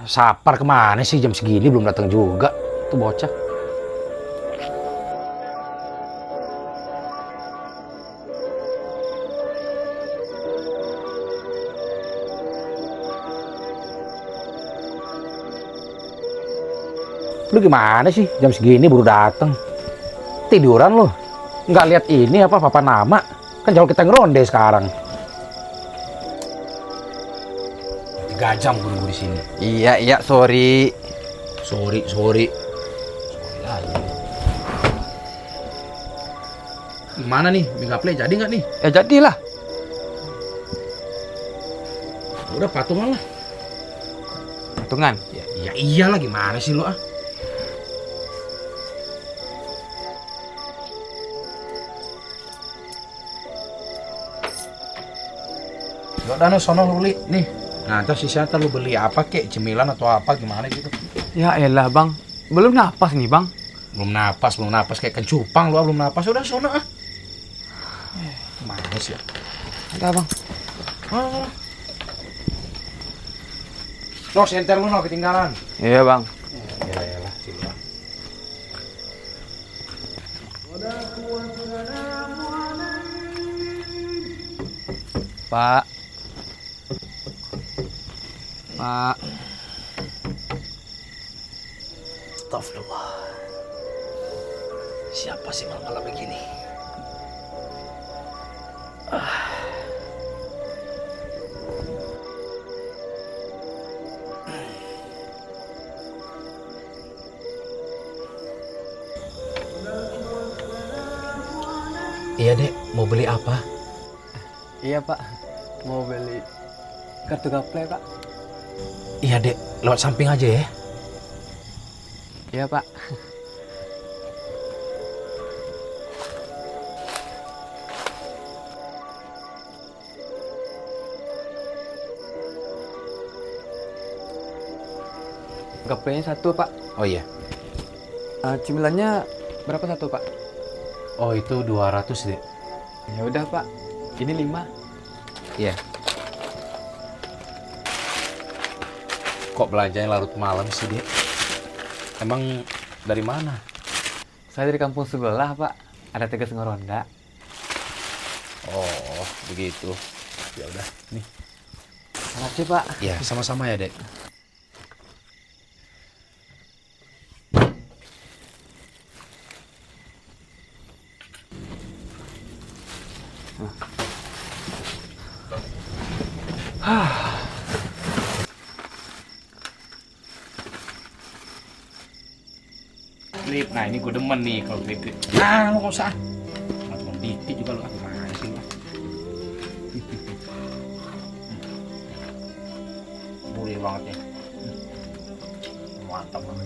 Sapar kemana sih jam segini belum datang juga tuh bocah. Lu gimana sih jam segini baru datang? Tiduran lu? Nggak lihat ini apa papan nama? Kan jauh kita ngeronde sekarang. 3 jam gue di sini. Iya, sorry. Sorry aja. Gimana nih, Mega Play jadi nggak nih? Ya jadilah. Udah patungan lah. Patungan. Ya iyalah, gimana sih lu ah? Yaudah no, sono lu li, nih. Nah, terus sisanya lu beli apa kek, cemilan atau apa gimana gitu. Ya elah bang, belum napas nih bang. Belum napas kayak kencupang lu ah, belum napas. Udah sono ah. Gimana sih ya? Ada bang. No, senter lu no ketinggalan. Iya bang. Ya lah, sini. Pak. Astagfirullah. Siapa sih malam-malam begini? Iya dek, mau beli apa? Iya pak, mau beli kartu gaple pak. Iya dek, lewat samping aja ya. Iya pak. Gaplenya 1 pak. Oh iya. Cemilannya berapa 1 pak? Oh itu 200 dek. Ya udah pak, ini 5. Iya. Kok belanjanya larut malam sih dek? Emang dari mana? Saya dari kampung sebelah pak, ada Tegas Ngeronda. Oh begitu. Ya udah nih. Makasih pak. Ya sama-sama ya dek. Grip, nah ini gue demen nih kalau grip. Nah lo gak usah. Cuma dikit juga lo, gimana sih lo? Boleh banget nih. Mantap banget.